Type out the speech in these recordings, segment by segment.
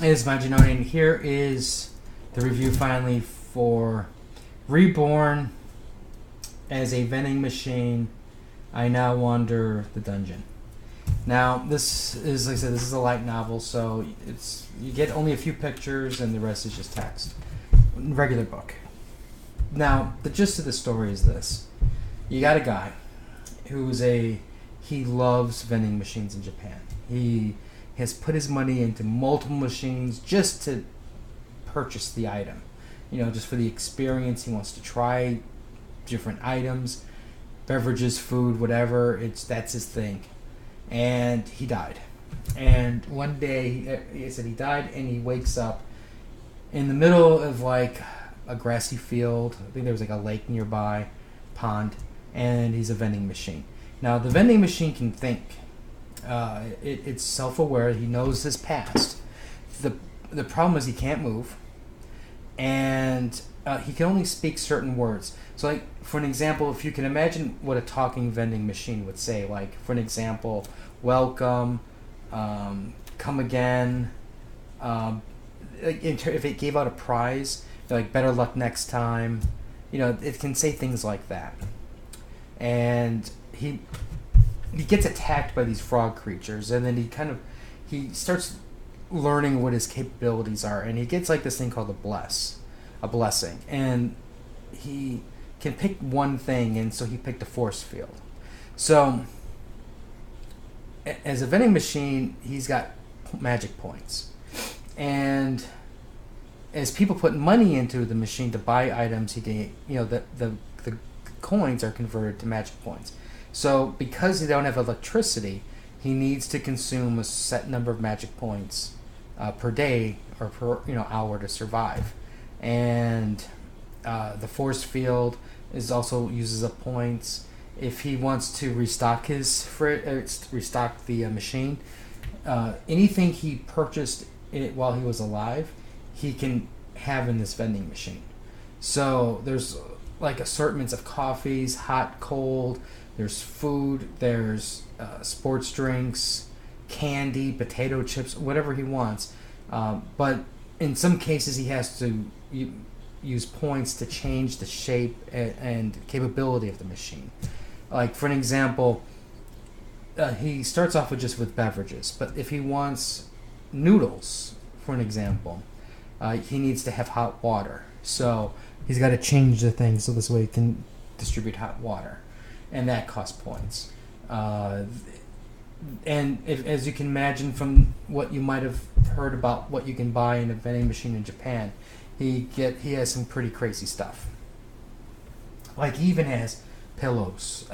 It is my Janoni, and here is the review finally for Reborn as a vending machine. I now wander the dungeon. Now, this is, like I said, this is a light novel, so you get only a few pictures, and the rest is just text. Regular book. Now, the gist of the story is this: you got a guy he loves vending machines in Japan. He has put his money into multiple machines just to purchase the item. Just for the experience. He wants to try different items, beverages, food, whatever. That's his thing. And he died. And one day, he said he died, and he wakes up in the middle of like a grassy field. I think there was like a lake nearby, pond, and he's a vending machine. Now, the vending machine can think. It's self-aware. He knows his past. The problem is he can't move, and he can only speak certain words. So, like, for an example, if you can imagine what a talking vending machine would say, like, for an example, welcome, come again. If it gave out a prize, like, better luck next time. It can say things like that. And he gets attacked by these frog creatures, and then he starts learning what his capabilities are, and he gets like this thing called a blessing, and he can pick one thing, and so he picked a force field. So as a vending machine, he's got magic points, and as people put money into the machine to buy items, he can, the coins are converted to magic points. So because he don't have electricity, he needs to consume a set number of magic points per day or per hour to survive. And the force field also uses up points. If he wants to restock the machine, anything he purchased while he was alive, he can have in this vending machine. So there's like assortments of coffees, hot, cold. There's food. There's sports drinks, candy, potato chips, whatever he wants. But in some cases, he has to use points to change the shape and capability of the machine. Like, for an example, he starts off with beverages. But if he wants noodles, for an example, he needs to have hot water. So he's got to change the thing so this way he can distribute hot water. And that costs points. And as you can imagine from what you might have heard about what you can buy in a vending machine in Japan, he has some pretty crazy stuff. Like, he even has towels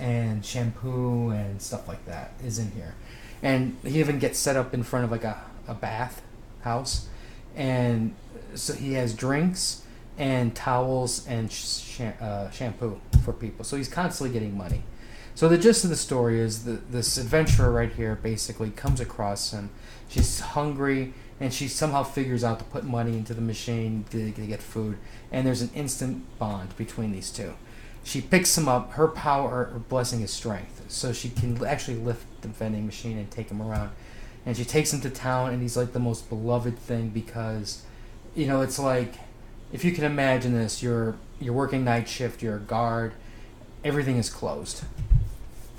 and shampoo and stuff like that is in here. And he even gets set up in front of like a bath house. And so he has drinks and towels and shampoo for people. So he's constantly getting money. So the gist of the story is this adventurer right here basically comes across him. She's hungry, and she somehow figures out to put money into the machine to get food. And there's an instant bond between these two. She picks him up. Her blessing is strength. So she can actually lift the vending machine and take him around. And she takes him to town, and he's like the most beloved thing because, it's like, if you can imagine this, you're working night shift, you're a guard, everything is closed.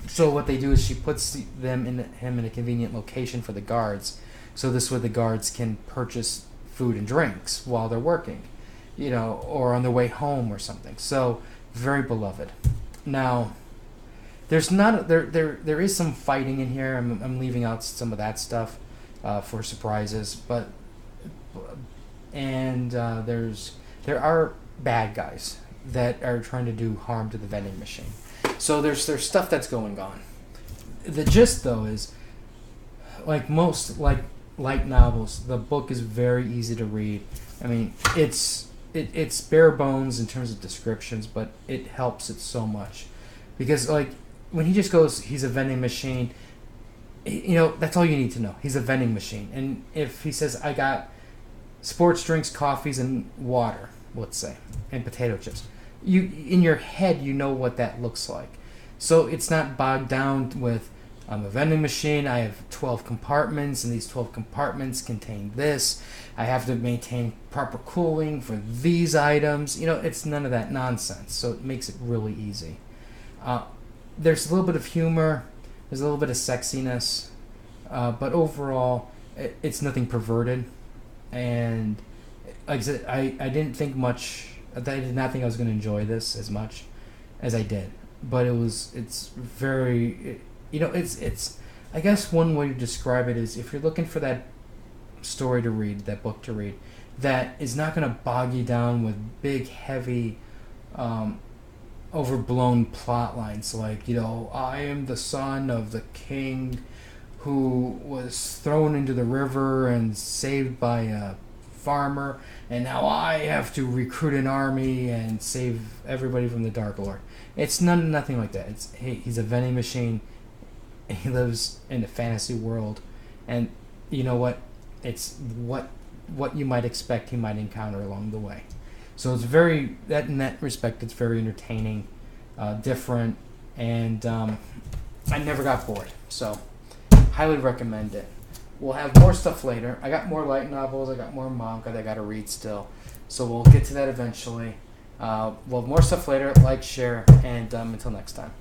So what they do is she puts him in a convenient location for the guards, so this way the guards can purchase food and drinks while they're working, or on their way home or something. So very beloved. Now, there's not there is some fighting in here. I'm leaving out some of that stuff for surprises, but there are bad guys that are trying to do harm to the vending machine. So there's stuff that's going on. The gist, though, is like most light novels, the book is very easy to read. I mean, it's bare bones in terms of descriptions, but it helps it so much because like when he just goes, he's a vending machine. That's all you need to know. He's a vending machine, and if he says, "I got sports drinks, coffees, and water," let's say, and potato chips, you in your head you know what that looks like. So it's not bogged down with I'm a vending machine. I have 12 compartments, and these 12 compartments contain this. I have to maintain proper cooling for these items. It's none of that nonsense. So it makes it really easy. There's a little bit of humor. There's a little bit of sexiness. But overall, it's nothing perverted. And like I said, I didn't think much. I did not think I was going to enjoy this as much as I did. But it's very... it's I guess one way to describe it is if you're looking for that story to read, that book to read, that is not going to bog you down with big, heavy, overblown plot lines like, I am the son of the king who was thrown into the river and saved by a farmer, and now I have to recruit an army and save everybody from the Dark Lord. It's nothing like that. It's, hey, he's a vending machine. He lives in a fantasy world, and you know what? It's what you might expect he might encounter along the way. So it's very in that respect, it's very entertaining, different, and I never got bored. So highly recommend it. We'll have more stuff later. I got more light novels. I got more manga that I got to read still. So we'll get to that eventually. We'll have more stuff later. Like, share, and until next time.